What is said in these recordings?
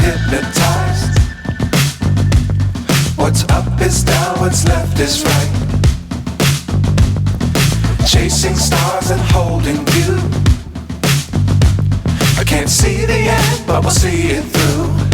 hypnotized. What's up is down, what's left is right. Chasing stars and holding you. I can't see the end, but we'll see it through.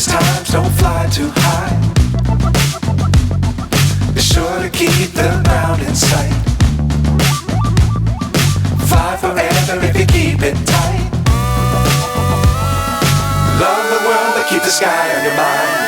Times don't fly too high. Be sure to keep the ground in sight. Fly forever if you keep it tight. Love the world but keep the sky on your mind.